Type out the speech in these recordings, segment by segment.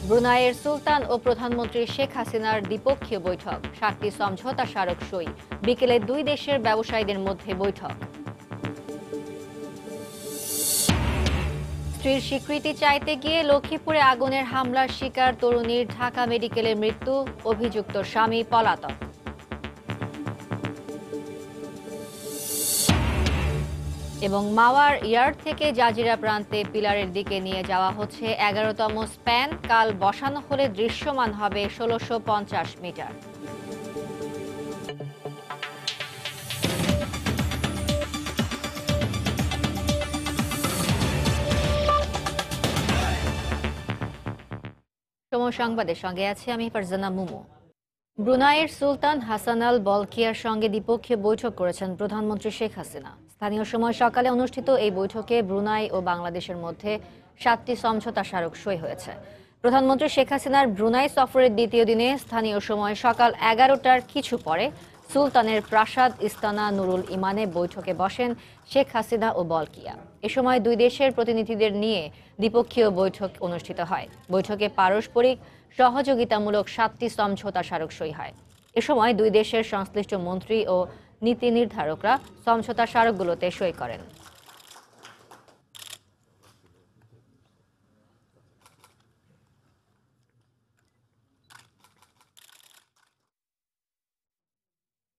ব্রুনাইয়ের সুলতান ও প্রধানমন্ত্রী শেখ হাসিনার দ্বিপক্ষীয় বৈঠক, 7টি সমঝোতা স্মারক সই। বিকেলে দুই দেশের ব্যবসায়ীদের মধ্যে বৈঠক। স্ত্রীর স্বীকৃতি চাইতে গিয়ে লক্ষ্মীপুরে আগুনের হামলার শিকার তরুণীর ঢাকা মেডিকেলে মৃত্যু, অভিযুক্ত স্বামী পলাতক। এবং মাওয়ার ইয়ার্ড থেকে জাজিরা প্রান্তে পিলারের দিকে নিয়ে যাওয়া হচ্ছে 11তম স্প্যান। কাল বসানো হলে দৃশ্যমান হবে 1650 মিটার। সময় সংবাদের সঙ্গে আছি আমি ফারজানা মুমু। ব্রুনাইয়ের সুলতান হাসান আল বলকিয়ার সঙ্গে দ্বিপক্ষীয় বৈঠক করেছেন প্রধানমন্ত্রী শেখ হাসিনা। স্থানীয় সময় সকালে অনুষ্ঠিত এই বৈঠকে ব্রুনাই ও বাংলাদেশের মধ্যে 7টি সমঝোতা স্মারক সই হয়েছে। প্রধানমন্ত্রী শেখ হাসিনার ব্রুনাই সফরের দ্বিতীয় দিনে স্থানীয় সময় সকাল 11টার কিছু পরে সুলতানের প্রাসাদ ইস্তানা নুরুল ইমানে বৈঠকে বসেন শেখ হাসিনা ও বলকিয়া। এ সময় দুই দেশের প্রতিনিধিদের নিয়ে দ্বিপক্ষীয় বৈঠক অনুষ্ঠিত হয়। বৈঠকে পারস্পরিক সহযোগিতামূলক 7টি সমঝোতা স্মারক সই হয়। এ সময় দুই দেশের সংশ্লিষ্ট মন্ত্রী ও নীতি নির্ধারকরা সমঝোতা স্মারকগুলোতে সই করেন।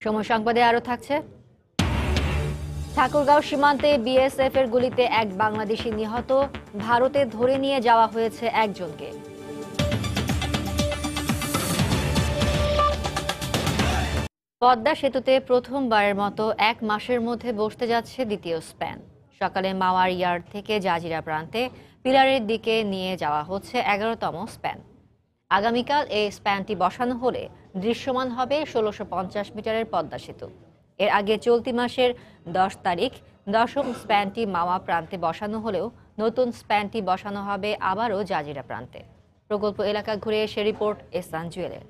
সময় সংবাদে আরো থাকছে, ঠাকুরগাঁও সীমান্তে বিএসএফ এর গুলিতে এক বাংলাদেশি নিহত, ভারতে ধরে নিয়ে যাওয়া হয়েছে একজনকে। পদ্মা সেতুতে প্রথমবারের মতো 1 মাসের মধ্যে বসতে যাচ্ছে দ্বিতীয় স্প্যান। সকালে মাওয়ার ইয়ার্ড থেকে জাজিরা প্রান্তে পিলারের দিকে নিয়ে যাওয়া হচ্ছে 11তম স্প্যান। আগামীকাল এই স্প্যানটি বসানো হলে দৃশ্যমান হবে 1650 মিটারের পদ্মা সেতু। এর আগে চলতি মাসের 10 তারিখ 10ম স্প্যানটি মাওয়া প্রান্তে বসানো হলেও নতুন স্প্যানটি বসানো হবে আবারও জাজিরা প্রান্তে। প্রকল্প এলাকা ঘুরে এসে রিপোর্ট এহসান জুয়েলের।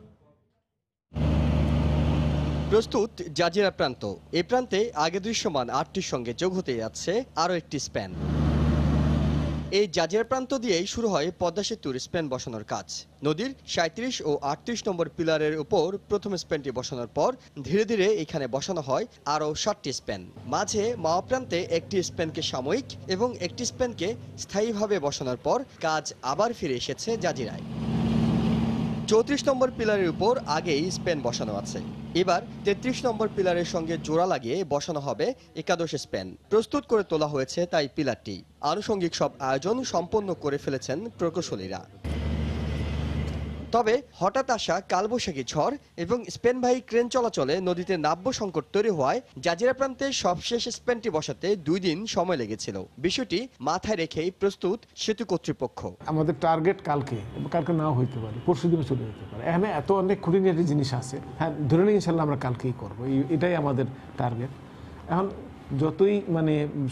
প্রস্তুত জাজিরা প্রান্ত। এই প্রান্তে আগে দৃশ্যমান 8টির সঙ্গে যোগ হতে যাচ্ছে আরও একটি স্প্যান। এই জাজিরা প্রান্ত দিয়েই শুরু হয় পদ্মা সেতুর স্প্যান বসানোর কাজ। নদীর 37 ও 38 নম্বর পিলারের উপর প্রথম স্প্যানটি বসানোর পর ধীরে ধীরে এখানে বসানো হয় আরও 7টি স্প্যান। মাঝে মাওয়া প্রান্তে একটি স্প্যানকে সাময়িক এবং একটি স্প্যানকে স্থায়ীভাবে বসানোর পর কাজ আবার ফিরে এসেছে জাজিরায়। 34 নম্বর পিলারের উপর আগেই স্প্যান বসানো আছে। এবার 33 নম্বর পিলারের সঙ্গে জোড়া লাগিয়ে বসানো হবে 11 স্প্যান। প্রস্তুত করে তোলা হয়েছে তাই পিলারটি। আনুষঙ্গিক সব আয়োজন সম্পন্ন করে ফেলেছেন প্রকৌশলীরা। তবে হঠাৎ আসা কালবৈশাখী ঝড় এবং স্পেনবাহী ক্রেন চলাচলে নদীতে নাব্য সংকট তৈরি হওয়ায় জাজিরা প্রান্তে সবশেষ স্প্যানটি বসাতে 2 দিন সময় লেগেছিল। বিষয়টি মাথায় রেখেই প্রস্তুত সেতু কর্তৃপক্ষ। আমাদের টার্গেট কালকে নাও হইতে পারে, পরশু দিনে চলে যেতে পারে। এখানে এত অনেক খুঁটিনাটি জিনিস আছে, হ্যাঁ ধরে নিয়ে ইনশাল্লাহ আমরা কালকেই করবো, এটাই আমাদের টার্গেট। এখন যতই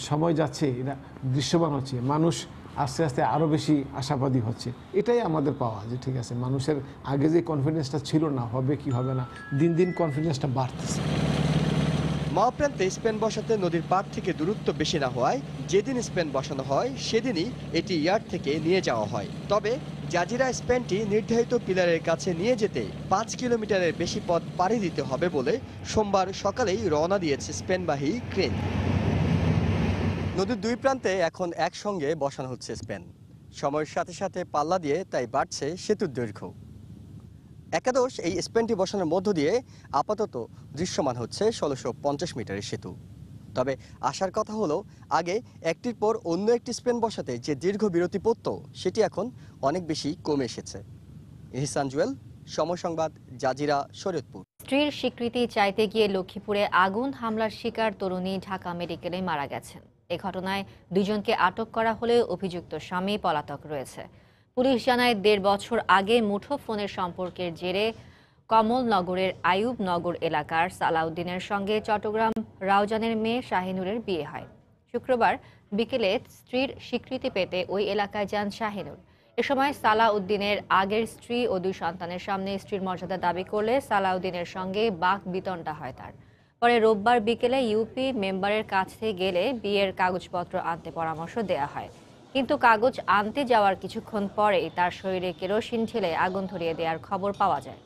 সময় যাচ্ছে এটা দৃশ্যমান হচ্ছে, মানুষ আস্তে আস্তে আরও বেশি আশাবাদী হচ্ছে। এটাই আমাদের পাওয়া যে ঠিক আছে, মানুষের আগে যে কনফিডেন্সটা ছিল না হবে কি হবে না, দিন দিন কনফিডেন্সটা বাড়তেছে। মাওয়া প্রান্তে স্প্যান বসাতে নদীর পাড় থেকে দূরত্ব বেশি না হওয়ায় যেদিন স্প্যান বসানো হয় সেদিনই এটি ইয়ার্ড থেকে নিয়ে যাওয়া হয়। তবে জাজিরা স্প্যানটি নির্ধারিত পিলারের কাছে নিয়ে যেতে 5 কিলোমিটারের বেশি পথ পাড়ি দিতে হবে বলে সোমবার সকালেই রওনা দিয়েছে স্প্যানবাহী ক্রেন। নদীর দুই প্রান্তে এখন একসঙ্গে বসানো হচ্ছে স্প্যান। সময়ের সাথে সাথে পাল্লা দিয়ে তাই বাড়ছে সেতুর দৈর্ঘ্য। 11 এই স্প্যানটি বসানোর মধ্য দিয়ে আপাতত দৃশ্যমান হচ্ছে 1650 মিটারের সেতু। তবে আসার কথা হলো আগে একটির পর অন্য একটি স্প্যান বসাতে যে দীর্ঘ বিরতি পড়তো সেটি এখন অনেক বেশি কমে এসেছে। এহসান জুয়েল, সময় সংবাদ, জাজিরা, শরীয়তপুর। স্ত্রীর স্বীকৃতি চাইতে গিয়ে লক্ষ্মীপুরে আগুন হামলার শিকার তরুণী ঢাকা মেডিকেলে মারা গেছেন। এ ঘটনায় 2 জনকে আটক করা হলেও অভিযুক্ত স্বামী পলাতক রয়েছে। পুলিশ জানায় 1.5 বছর আগে মুঠোফোনের সম্পর্কের জেরে কমলনগরের আইয়ুবনগর এলাকার সালাউদ্দিনের সঙ্গে চট্টগ্রাম রাউজানের মেয়ে শাহিনুরের বিয়ে হয়। শুক্রবার বিকেলে স্ত্রীর স্বীকৃতি পেতে ওই এলাকায় যান শাহিনুর। এ সময় সালাউদ্দিনের আগের স্ত্রী ও 2 সন্তানের সামনে স্ত্রীর মর্যাদা দাবি করলে সালাউদ্দিনের সঙ্গে বাক বিতণ্ডা হয় তার। পরে রোববার বিকেলে ইউপি মেম্বারের কাছে গেলে বিয়ের কাগজপত্র আনতে পরামর্শ দেয়া হয়। কিন্তু কাগজ আনতে যাওয়ার কিছুক্ষণ পরেই তার শরীরে কেরোসিন ঢেলে আগুন ধরিয়ে দেওয়ার খবর পাওয়া যায়।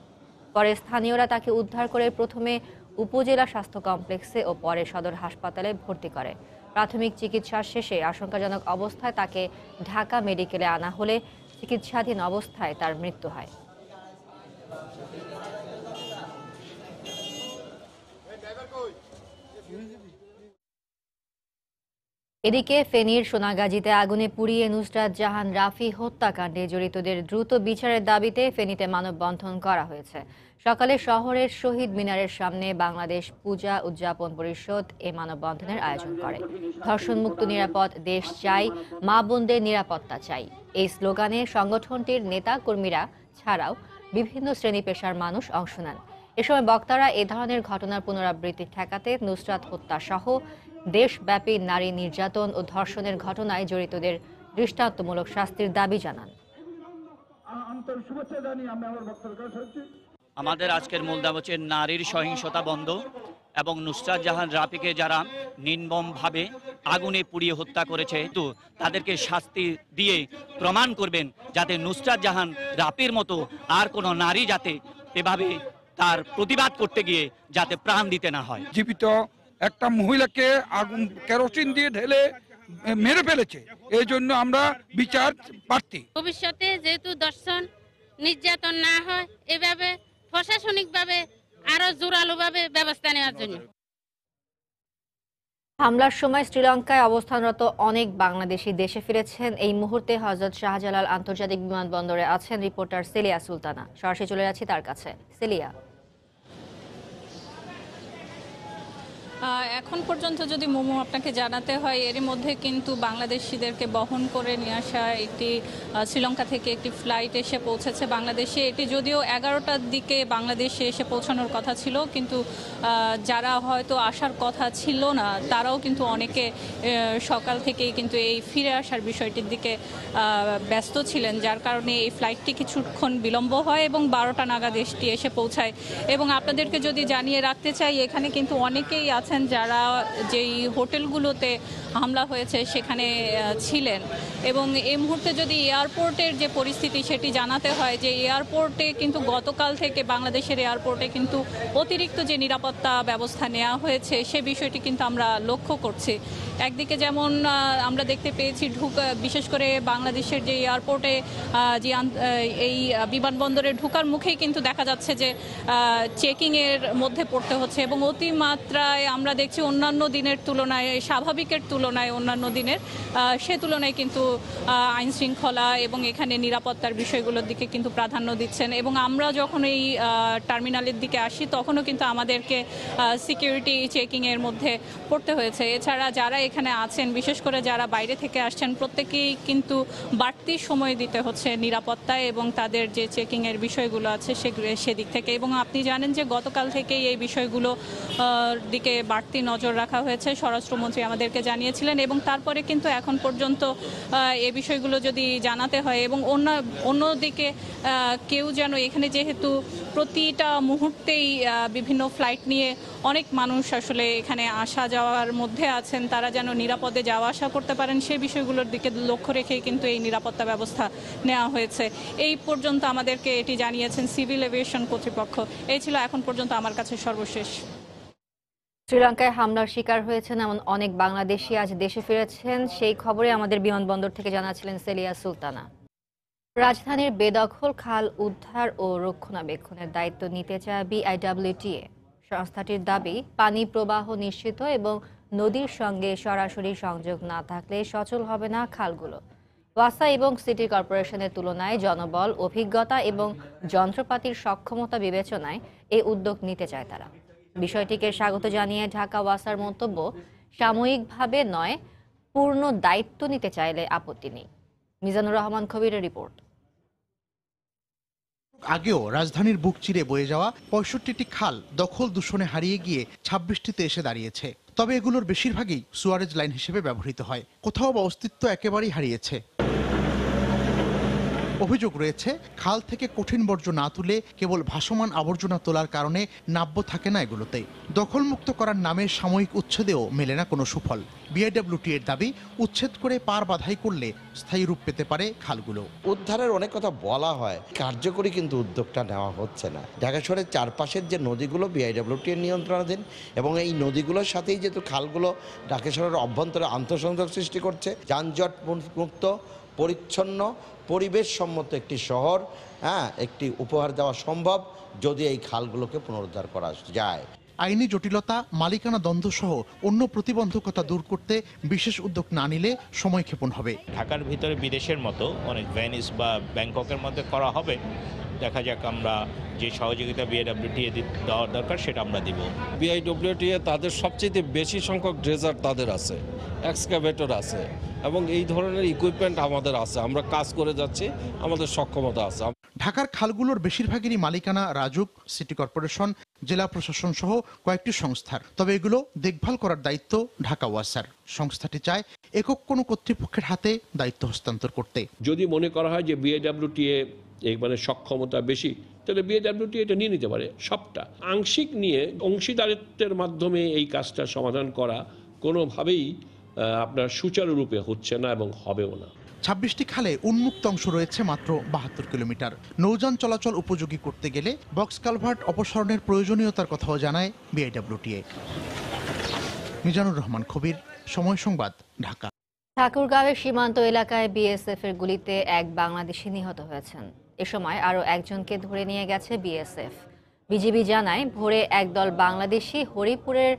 পরে স্থানীয়রা তাকে উদ্ধার করে প্রথমে উপজেলা স্বাস্থ্য কমপ্লেক্সে ও পরে সদর হাসপাতালে ভর্তি করে। প্রাথমিক চিকিৎসা শেষে আশঙ্কাজনক অবস্থায় তাকে ঢাকা মেডিকেলে আনা হলে চিকিৎসাধীন অবস্থায় তার মৃত্যু হয়। এদিকে ফেনীর সোনাগাজীতে আগুনে পুড়িয়ে নুসরাত জাহান রাফি হত্যাকাণ্ডে জড়িতদের দ্রুত বিচারের দাবিতে ফেনীতে মানববন্ধন করা হয়েছে। সকালে শহরের শহীদ মিনারের সামনে বাংলাদেশ পূজা উদযাপন পরিষদ এ মানববন্ধনের আয়োজন করে। ধর্ষণমুক্ত নিরাপদ দেশ চাই, মা বোনদের নিরাপত্তা চাই এই স্লোগানে সংগঠনটির নেতা কর্মীরা ছাড়াও বিভিন্ন শ্রেণী পেশার মানুষ অংশ নেন। এ সময় বক্তারা এ ধরনের ঘটনার পুনরাবৃত্তি ঠেকাতে নুসরাত হত্যা সহ দেশব্যাপী নারী নির্যাতন ও ধর্ষণের ঘটনায় জড়িতদের দৃষ্টান্তমূলক শাস্তির দাবি জানান। আমাদের আজকের মূল দাবি হচ্ছে নারীর সহিংসতা বন্ধ এবং নুসরাত জাহান রাফিকে যারা নির্মমভাবে আগুনে পুড়িয়ে হত্যা করেছে তো তাদেরকে শাস্তি দিয়ে প্রমাণ করবেন যাতে নুসরাত জাহান রাফির মতো আর কোনো নারী যাতে এভাবে তার প্রতিবাদ করতে গিয়ে যাতে প্রাণ দিতে না হয়। জীবিত একটা মহিলাকে আগুন কেরোসিন দিয়ে ঢেলে মেরে ফেলেছে, এই জন্য আমরা বিচার প্রার্থী। ভবিষ্যতে যেহেতু দর্শন নির্যাতন না হয় এভাবে প্রশাসনিকভাবে আরো জোরালোভাবে ব্যবস্থা নেওয়ার জন্য। হামলার সময় শ্রীলঙ্কায় অবস্থানরত অনেক বাংলাদেশি দেশে ফিরেছেন। এই মুহূর্তে হযরত শাহজালাল আন্তর্জাতিক বিমানবন্দরে আছেন রিপোর্টার সেলিয়া সুলতানা। সরাসরি চলে যাচ্ছি তার কাছে। সেলিয়া, এখন পর্যন্ত যদি মোমো আপনাকে জানাতে হয়, এরই মধ্যে কিন্তু বাংলাদেশিদেরকে বহন করে নিয়ে আসা একটি শ্রীলঙ্কা থেকে একটি ফ্লাইট এসে পৌঁছেছে বাংলাদেশে। এটি যদিও 11টার দিকে বাংলাদেশে এসে পৌঁছানোর কথা ছিল, কিন্তু যারা হয়তো আসার কথা ছিল না তারাও কিন্তু অনেকে সকাল থেকেই কিন্তু এই ফিরে আসার বিষয়টির দিকে ব্যস্ত ছিলেন, যার কারণে এই ফ্লাইটটি কিছুক্ষণ বিলম্ব হয় এবং 12টা নাগাদ দেশটি এসে পৌঁছায়। এবং আপনাদেরকে যদি জানিয়ে রাখতে চাই, এখানে কিন্তু অনেকেই আছেন যারা যেই হোটেলগুলোতে হামলা হয়েছে সেখানে ছিলেন। এবং এই মুহূর্তে যদি এয়ারপোর্টের যে পরিস্থিতি সেটি জানাতে হয়, যে এয়ারপোর্টে কিন্তু গতকাল থেকে বাংলাদেশের এয়ারপোর্টে কিন্তু অতিরিক্ত যে নিরাপত্তা ব্যবস্থা নেওয়া হয়েছে সে বিষয়টি কিন্তু আমরা লক্ষ্য করছি। একদিকে যেমন আমরা দেখতে পেয়েছি বিশেষ করে বাংলাদেশের যে এয়ারপোর্টে যে এই বিমানবন্দরে ঢোকার মুখেই কিন্তু দেখা যাচ্ছে যে চেকিংয়ের মধ্যে পড়তে হচ্ছে এবং অতিমাত্রায় আমরা দেখছি অন্যান্য দিনের তুলনায়, স্বাভাবিকের তুলনায় অন্যান্য দিনের সে তুলনায় কিন্তু আইন শৃঙ্খলা এবং এখানে নিরাপত্তার বিষয়গুলোর দিকে কিন্তু প্রাধান্য দিচ্ছেন। এবং আমরা যখন এই টার্মিনালের দিকে আসি তখনও কিন্তু আমাদেরকে সিকিউরিটি চেকিংয়ের মধ্যে পড়তে হয়েছে। এছাড়া যারা এখানে আছেন, বিশেষ করে যারা বাইরে থেকে আসছেন, প্রত্যেকেই কিন্তু বাড়তি সময় দিতে হচ্ছে নিরাপত্তায় এবং তাদের যে চেকিংয়ের বিষয়গুলো আছে সেদিক থেকে। এবং আপনি জানেন যে গতকাল থেকেই এই বিষয়গুলো দিকে বাড়তি নজর রাখা হয়েছে, স্বরাষ্ট্রমন্ত্রী আমাদেরকে জানিয়েছিলেন। এবং তারপরে কিন্তু এখন পর্যন্ত এই বিষয়গুলো যদি জানাতে হয় এবং অন্যদিকে কেউ যেন এখানে, যেহেতু প্রতিটা মুহূর্তেই বিভিন্ন ফ্লাইট নিয়ে অনেক মানুষ আসলে এখানে আসা যাওয়ার মধ্যে আছেন, তারা যেন নিরাপদে যাওয়া আসা করতে পারেন সেই বিষয়গুলোর দিকে লক্ষ্য রেখেই কিন্তু এই নিরাপত্তা ব্যবস্থা নেওয়া হয়েছে। এই পর্যন্ত আমাদেরকে এটি জানিয়েছেন সিভিল এভিয়েশন কর্তৃপক্ষ। এই ছিল এখন পর্যন্ত আমার কাছে সর্বশেষ। শ্রীলঙ্কায় হামলার শিকার হয়েছেন এমন অনেক বাংলাদেশি আজ দেশে ফিরেছেন, সেই খবরে আমাদের বিমানবন্দর থেকে জানাচ্ছিলেন সেলিয়া সুলতানা। রাজধানীর বেদখল খাল উদ্ধার ও রক্ষণাবেক্ষণের দায়িত্ব নিতে চায় বিআইডব্লিউটিএ। সংস্থাটির দাবি, পানি প্রবাহ নিশ্চিত এবং নদীর সঙ্গে সরাসরি সংযোগ না থাকলে সচল হবে না খালগুলো। ওয়াসা এবং সিটি কর্পোরেশনের তুলনায় জনবল, অভিজ্ঞতা এবং যন্ত্রপাতির সক্ষমতা বিবেচনায় এই উদ্যোগ নিতে চায় তারা। বিষয়টিকে স্বাগত জানিয়ে ঢাকা ওয়াসার মন্তব্য, সাময়িকভাবে নয়, পূর্ণ দায়িত্ব নিতে চাইলে আপত্তি নেই। মিজানুর রহমান কবিরের রিপোর্ট। আগেও রাজধানীর বুক চিরে বয়ে যাওয়া ৬৫টি খাল দখল দূষণে হারিয়ে গিয়ে ২৬টিতে এসে দাঁড়িয়েছে। তবে এগুলোর বেশিরভাগই সুয়ারেজ লাইন হিসেবে ব্যবহৃত হয়, কোথাও বা অস্তিত্ব একেবারেই হারিয়েছে। অভিযোগ রয়েছে, খাল থেকে কঠিন বর্জ্য না তুলে কেবল ভাসমান আবর্জনা তোলার কারণে নাব্য থাকে না এগুলোতে। দখলমুক্ত করার নামে সাময়িক উচ্ছেদেও মেলে না কোনো সুফল। বিআইডব্লিউটি এর দাবি, উচ্ছেদ করে পার বাধাই করলে স্থায়ী রূপ পেতে পারে খালগুলো। উদ্ধারের অনেক কথা বলা হয়, কার্যকরী কিন্তু উদ্যোগটা নেওয়া হচ্ছে না। ঢাকা শহরের চারপাশের যে নদীগুলো বিআইডব্লিউটি এর নিয়ন্ত্রণাধীন, এবং এই নদীগুলোর সাথেই যেহেতু খালগুলো ঢাকা শহরের অভ্যন্তরে আন্তঃসংযোগ সৃষ্টি করছে, যানজট মুক্ত, পরিচ্ছন্ন, পরিবেশ সম্মত একটি শহর একটি উপহার দেওয়া সম্ভব যদি এই খালগুলোকে পুনরুদ্ধার করা যায়। আইনি জটিলতা, মালিকানা দ্বন্দ্ব সহ অন্য প্রতিবন্ধকতা দূর করতে বিশেষ উদ্যোগ না নিলে সময়ক্ষেপণ হবে। ঢাকার ভিতরে বিদেশের মতো অনেক ভেনিস বা ব্যাংককের মধ্যে করা হবে। দেখা যাক, আমরা যে সহযোগিতা বিআইডব্লিউটিএ দেওয়ার দরকার সেটা আমরা দিব। বিআইডব্লিউটিএ তাদের সবচেয়ে বেশি সংখ্যক ড্রেজার তাদের আছে, এক্সকাভেটর আছে, এবং এই ধরনের ইকুইপমেন্ট আমাদের আছে। আমরা কাজ করে যাচ্ছি, আমাদের সক্ষমতা আছে। ঢাকার খালগুলোর বেশিরভাগেরই মালিকানা রাজুক, সিটি কর্পোরেশন, জেলা প্রশাসন সহ কয়েকটি সংস্থার। তবে এগুলো দেখভাল করার দায়িত্ব ঢাকা ওয়াসার। সংস্থাটি চায় একক কোনো কর্তৃপক্ষের হাতে দায়িত্ব হস্তান্তর করতে। যদি মনে করা হয় যে বিআইডব্লিউটিএ মানে সক্ষমতা বেশি, তাহলে বিআইডব্লিউটি এটা নিয়ে নিতে পারে সবটা। আংশিক নিয়ে অংশীদারিত্বের মাধ্যমে এই কাজটা সমাধান করা কোনোভাবেই আপনার সুচারুরূপে হচ্ছে না এবং হবেও না। 26টি খালে উন্মুক্ত অংশ রয়েছে মাত্র 72 কিলোমিটার। নৌযান চলাচল উপযোগী করতে গেলে বক্স কালভার্ট অপসারণের প্রয়োজনীয়তার কথাও জানায় বিআইডব্লিউটিএ। মিজানুর রহমান খবির, সময় সংবাদ, ঢাকা। ঠাকুরগাঁওয়ের সীমান্ত এলাকায় বিএসএফ এর গুলিতে এক বাংলাদেশি নিহত হয়েছেন। এ সময় আরও একজনকে ধরে নিয়ে গেছে বিএসএফ। বিজিবি জানায়, ভোরে একদল বাংলাদেশি হরিপুরের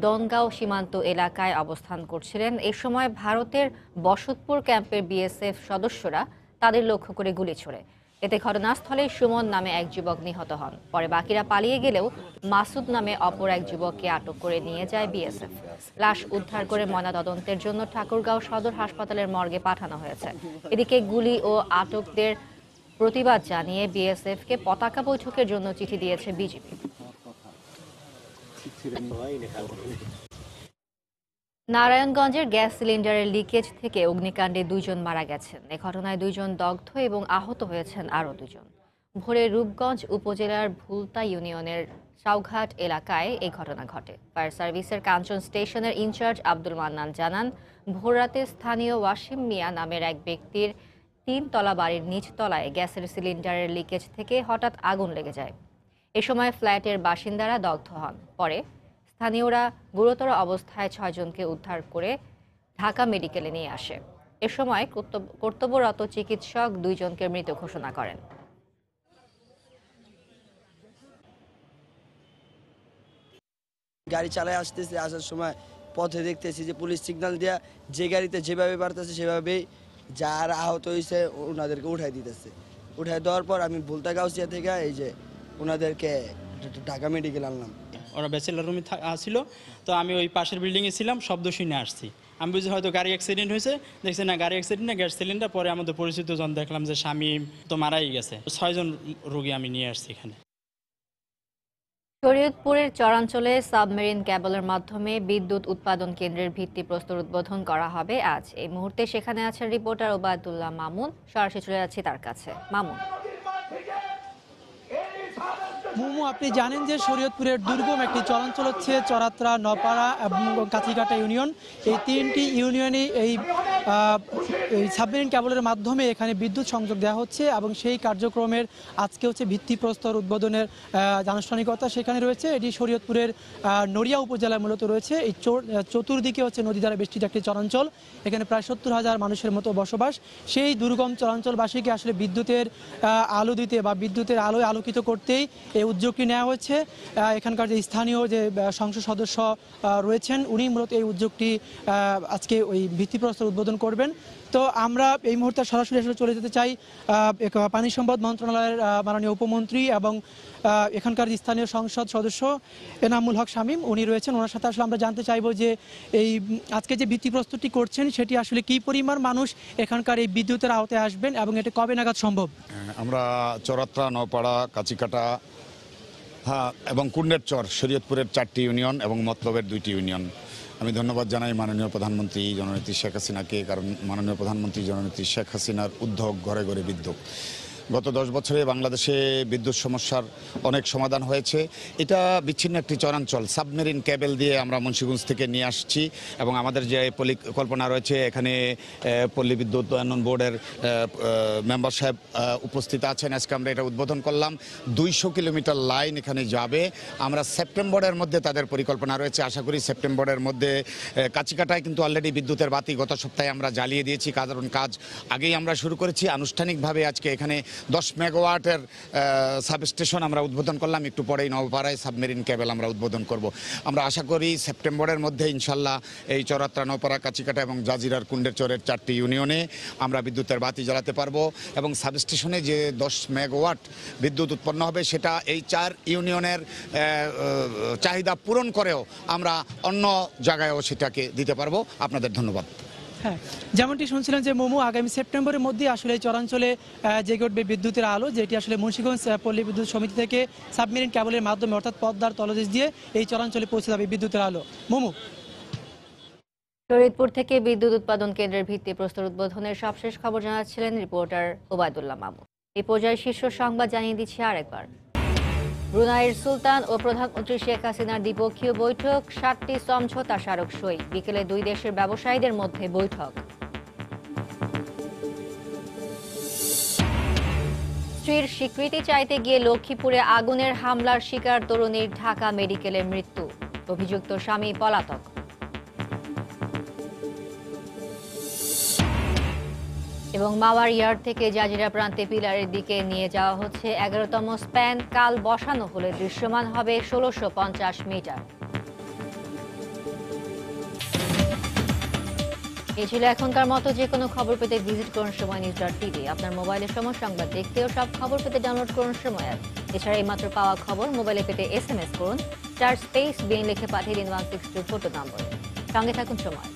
দনগাঁও সীমান্ত এলাকায় অবস্থান করছিলেন। এ সময় ভারতের বসতপুর ক্যাম্পের বিএসএফ সদস্যরা তাদের লক্ষ্য করে গুলি ছোড়ে। এতে ঘটনাস্থলে সুমন নামে এক যুবক নিহত হন। পরে বাকিরা পালিয়ে গেলেও মাসুদ নামে অপর এক যুবককে আটক করে নিয়ে যায় বিএসএফ। লাশ উদ্ধার করে ময়নাতদন্তের জন্য ঠাকুরগাঁও সদর হাসপাতালের মর্গে পাঠানো হয়েছে। এদিকে গুলি ও আটকদের প্রতিবাদ জানিয়ে বিএসএফকে পতাকা বৈঠকের জন্য চিঠি দিয়েছে বিজিবি। নারায়ণগঞ্জের গ্যাস সিলিন্ডারের লিকেজ থেকে অগ্নিকাণ্ডে 2 জন মারা গেছেন। এ ঘটনায় 2 জন দগ্ধ এবং আহত হয়েছেন আরও 2 জন। ভোরে রূপগঞ্জ উপজেলার ভুলতা ইউনিয়নের সাউঘাট এলাকায় এই ঘটনা ঘটে। ফায়ার সার্ভিসের কাঞ্চন স্টেশনের ইনচার্জ আব্দুল মান্নান জানান, ভোররাতে স্থানীয় ওয়াসিম মিয়া নামের এক ব্যক্তির 3 তলা বাড়ির নিচ তলায় গ্যাসের সিলিন্ডারের লিকেজ থেকে হঠাৎ আগুন লেগে যায়। এ সময় ফ্ল্যাটের বাসিন্দারা দগ্ধ হন। পরে স্থানীয়রা গুরুতর অবস্থায় 6 জনকে উদ্ধার করে ঢাকা মেডিকেলে নিয়ে আসে। এ সময় কর্তব্যরত চিকিৎসক 2 জনকে মৃত ঘোষণা করেন। গাড়ি চালায় আসতেছে, আসার সময় পথে দেখতেছি যে পুলিশ সিগন্যাল দেওয়া যে গাড়িতে যেভাবে পারতেছে সেভাবেই যারা আহত হয়েছে ওনাদেরকে উঠাই দিতেছে। উঠাই দেওয়ার পর আমি ভুলতা গাউসিয়া থেকে এই যে ওনাদেরকে ঢাকা মেডিকেল আনলাম। ওরা ব্যাচেলার রুমে ছিল, তো আমি ওই পাশের বিল্ডিংয়ে ছিলাম, শব্দ শুনে আসছি। আমি বুঝি হয়তো গাড়ি অ্যাক্সিডেন্ট হয়েছে, দেখছি না গাড়ি অ্যাক্সিডেন্ট না, গ্যাস সিলিন্ডার। পরে আমাদের পরিচিত জন দেখলাম যে স্বামী তো মারাই গেছে। 6 জন রোগী আমি নিয়ে আসছি এখানে। শরীয়তপুরের চরাঞ্চলে সাবমেরিন ক্যাবলের মাধ্যমে বিদ্যুৎ উৎপাদন কেন্দ্রের ভিত্তিপ্রস্তর উদ্বোধন করা হবে আজ। এই মুহূর্তে সেখানে আছেন রিপোর্টার ওবায়দুল্লাহ মামুন। সরাসরি চলে যাচ্ছি তার কাছে। মামুন, মুমু, আপনি জানেন যে শরীয়তপুরের দুর্গম একটি চরাঞ্চল হচ্ছে চরাত্রা, নপাড়া এবং কাছিকাটা ইউনিয়ন। এই 3টি ইউনিয়নে এই সাবমেরিন ক্যাবলের মাধ্যমে এখানে বিদ্যুৎ সংযোগ দেওয়া হচ্ছে এবং সেই কার্যক্রমের আজকে হচ্ছে ভিত্তিপ্রস্তর উদ্বোধনের আনুষ্ঠানিকতা সেখানে রয়েছে। এটি শরীয়তপুরের নড়িয়া উপজেলায় মূলত রয়েছে। এই চতুর্দিকে হচ্ছে নদী দ্বারা বেষ্টিত একটি চরাঞ্চল। এখানে প্রায় 70,000 মানুষের মতো বসবাস। সেই দুর্গম চরাঞ্চলবাসীকে আসলে বিদ্যুতের আলো দিতে বা বিদ্যুতের আলোয় আলোকিত করতেই এই উদ্যোগটি নেওয়া হয়েছে। এখানকার যে স্থানীয় যে সংসদ সদস্য রয়েছেন উনি মূলত এই উদ্যোগটি আজকে ওই ভিত্তিপ্রস্তর উদ্বোধন করবেন। তো আমরা এই মুহূর্তে সরাসরি আসলে চলে যেতে চাই পানি সম্পদ মন্ত্রণালয়ের মাননীয় উপমন্ত্রী এবং এখানকার স্থানীয় সংসদ সদস্য এনামুল হক শামীম উনি রয়েছেন। ওনার সাথে আসলে আমরা জানতে চাইবো যে এই আজকে যে ভিত্তিপ্রস্তরটি করছেন সেটি আসলে কী পরিমাণ মানুষ এখানকার এই বিদ্যুতের আওতায় আসবেন এবং এটা কবে নাগাদ সম্ভব? আমরা চরাত্রা, নপাড়া, কাছিকাটা এবং কুন্ডের চর, শরীয়তপুরের 4টি ইউনিয়ন এবং মতলবের 2টি ইউনিয়ন আমি ধন্যবাদ জানাই মাননীয় প্রধানমন্ত্রী জননেত্রী শেখ হাসিনাকে, কারণ মাননীয় প্রধানমন্ত্রী জননেত্রী শেখ হাসিনার উদ্যোগ ঘরে ঘরে বিদ্যুৎ। গত 10 বছরে বাংলাদেশে বিদ্যুৎ সমস্যার অনেক সমাধান হয়েছে। এটা বিচ্ছিন্ন একটি চরাঞ্চল, সাবমেরিন কেবল দিয়ে আমরা মুন্সিগঞ্জ থেকে নিয়ে আসছি এবং আমাদের যে পরিকল্পনা রয়েছে, এখানে পল্লী বিদ্যুৎ উন্নয়ন বোর্ডের মেম্বার সাহেব উপস্থিত আছেন। আজকে আমরা এটা উদ্বোধন করলাম। 200 কিলোমিটার লাইন এখানে যাবে। আমরা সেপ্টেম্বরের মধ্যে তাদের পরিকল্পনা রয়েছে, আশা করি সেপ্টেম্বরের মধ্যে কাছিকাটায় কিন্তু অলরেডি বিদ্যুতের বাতি গত সপ্তাহে আমরা জ্বালিয়ে দিয়েছি, কারণ কাজ আগেই আমরা শুরু করেছি। আনুষ্ঠানিকভাবে আজকে এখানে 10 মেগাওয়াটের সাবস্টেশন আমরা উদ্বোধন করলাম। একটু পরেই নওপাড়ায় সাবমেরিন কেবল আমরা উদ্বোধন করব। আমরা আশা করি সেপ্টেম্বরের মধ্যে ইনশাল্লাহ এই চরাত্রা, নওপাড়া, কাছিকাটা এবং জাজিরার কুণ্ডের চরের 4টি ইউনিয়নে আমরা বিদ্যুতের বাতি জ্বালাতে পারবো এবং সাবস্টেশনে যে 10 মেগাওয়াট বিদ্যুৎ উৎপন্ন হবে সেটা এই 4 ইউনিয়নের চাহিদা পূরণ করেও আমরা অন্য জায়গায়ও সেটাকে দিতে পারবো। আপনাদের ধন্যবাদ। হ্যাঁ, যেমনটি শুনছিলেন যে মোমো আগামী সেপ্টেম্বরের মধ্যে আসলে এই চরাঞ্চলে জেগে উঠবে বিদ্যুতের আলো, যেটি আসলে মুন্সিগঞ্জ পল্লী বিদ্যুৎ সমিতি থেকে সাবমেরিন কেবলের মাধ্যমে অর্থাৎ পদ্মার তলদেশ দিয়ে এই চরাঞ্চলে পৌঁছে যাবে বিদ্যুতের আলো। মোমো। শরীয়তপুর থেকে বিদ্যুৎ উৎপাদন কেন্দ্রের ভিত্তিপ্রস্তর উদ্বোধনের সবশেষ খবর জানাচ্ছিলেন রিপোর্টার ওবায়দুল্লাহ মামুন। এই পর্যায়ে শীর্ষ সংবাদ জানিয়ে দিচ্ছি আরেকবার। ব্রুনাইয়ের সুলতান ও প্রধানমন্ত্রী শেখ হাসিনার দ্বিপক্ষীয় বৈঠক, 7টি সমঝোতা স্মারক সই। বিকেলে 2 দেশের ব্যবসায়ীদের মধ্যে বৈঠক। স্ত্রীর স্বীকৃতি চাইতে গিয়ে লক্ষ্মীপুরে আগুনের হামলার শিকার তরুণীর ঢাকা মেডিকেলে মৃত্যু। অভিযুক্ত স্বামী পলাতক। এবং মাওয়ার ইয়ার্ড থেকে জাজিরা প্রান্তে পিলারের দিকে নিয়ে যাওয়া হচ্ছে 11তম স্প্যান। কাল বসানো হলে দৃশ্যমান হবে 1650 মিটার। এই ছিল এখনকার মতো। যে কোনো খবর পেতে ভিজিট করুন সময়.নিউজ.tv। আপনার মোবাইলে সময় সংবাদ দেখতে ও সব খবর পেতে ডাউনলোড করুন সময় অ্যাপ। এছাড়া এইমাত্র পাওয়া খবর মোবাইলে পেতে SMS করুন *বিন লিখে পাঠিয়ে দিন 162 ফটো নম্বরে। সঙ্গে থাকুন সময়।